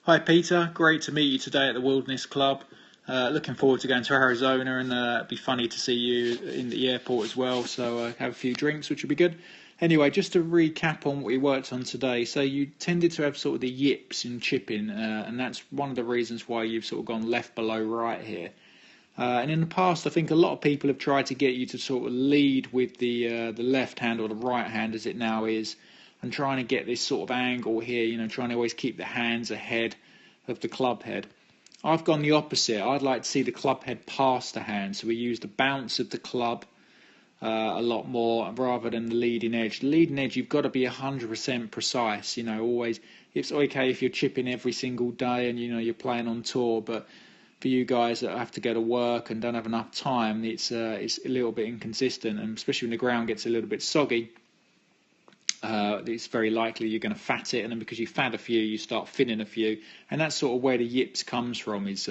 Hi Peter, great to meet you today at the Wilderness Club. Looking forward to going to Arizona, and it'd be funny to see you in the airport as well, so have a few drinks, which would be good. Anyway, just to recap on what we worked on today, so you tended to have sort of the yips in chipping, and that's one of the reasons why you've sort of gone left below right here. And in the past, I think a lot of people have tried to get you to sort of lead with the left hand, or the right hand as it now is, and trying to get this sort of angle here, trying to always keep the hands ahead of the club head. I've gone the opposite. I'd like to see the club head past the hand, so we use the bounce of the club a lot more rather than the leading edge. The leading edge, you've got to be 100% precise. Always. It's okay if you're chipping every single day and you're playing on tour, but for you guys that have to go to work and don't have enough time, it's a little bit inconsistent, and especially when the ground gets a little bit soggy. It's very likely you're going to fat it, and then because you fat a few, you start thinning a few, and that's sort of where the yips comes from, is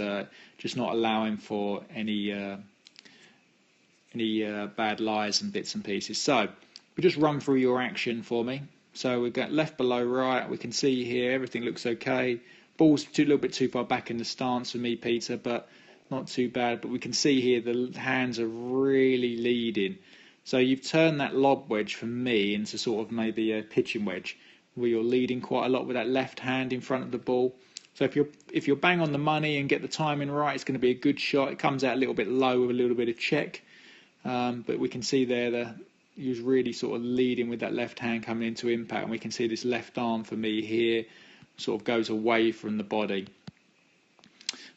just not allowing for any bad lies and bits and pieces. So we just run through your action for me. So we've got left below right. We can see here everything looks okay. Ball's a little bit too far back in the stance for me, Peter, but not too bad. But we can see here the hands are really leading. So you've turned that lob wedge for me into sort of maybe a pitching wedge, where you're leading quite a lot with that left hand in front of the ball. So if you're bang on the money and get the timing right, it's going to be a good shot. It comes out a little bit low with a little bit of check, but we can see there you're really sort of leading with that left hand coming into impact, and we can see this left arm for me here sort of goes away from the body.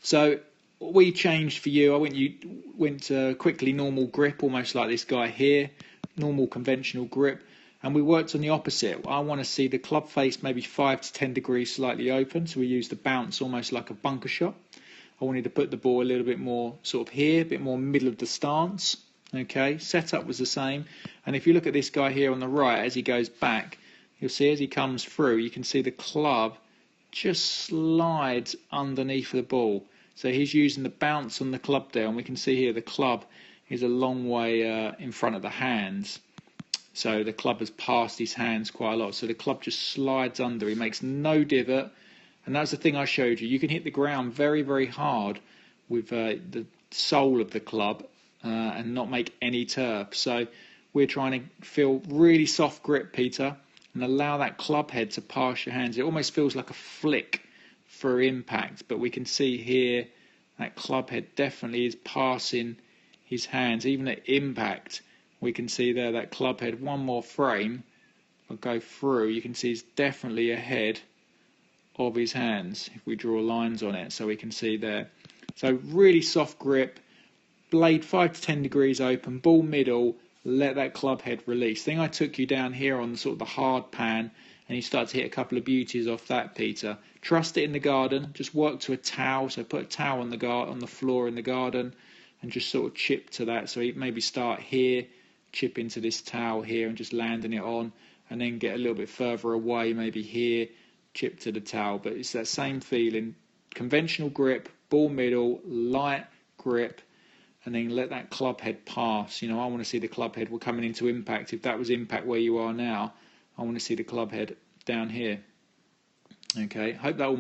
So what we changed for you, went quickly normal grip, almost like this guy here, normal conventional grip, and we worked on the opposite. I want to see the club face maybe 5 to 10 degrees slightly open, so we used the bounce almost like a bunker shot. I wanted to put the ball a little bit more sort of here, a bit more middle of the stance. Okay, setup was the same, and if you look at this guy here on the right, as he goes back, you'll see as he comes through, you can see the club just slides underneath the ball. So he's using the bounce on the club there, and we can see here the club is a long way in front of the hands. So the club has passed his hands quite a lot. So the club just slides under. He makes no divot, and that's the thing I showed you. You can hit the ground very, very hard with the sole of the club and not make any turf. So we're trying to feel really soft grip, Peter, and allow that club head to pass your hands. It almost feels like a flick for impact, but we can see here that club head definitely is passing his hands. Even at impact, we can see there that club head, one more frame, will go through. You can see it's definitely ahead of his hands if we draw lines on it, so we can see there. So really soft grip, blade 5 to 10 degrees open, ball middle, let that club head release. I think I took you down here on sort of the hard pan, and you start to hit a couple of beauties off that, Peter. Trust it in the garden. Just work to a towel. So put a towel on the floor in the garden, and just sort of chip to that. So you maybe start here, chip into this towel here, and just landing it on, and then get a little bit further away, maybe here, chip to the towel. But it's that same feeling. Conventional grip, ball middle, light grip, and then let that club head pass. I want to see the club head. We're coming into impact. If that was impact where you are now, I want to see the club head down here. Okay, hope that all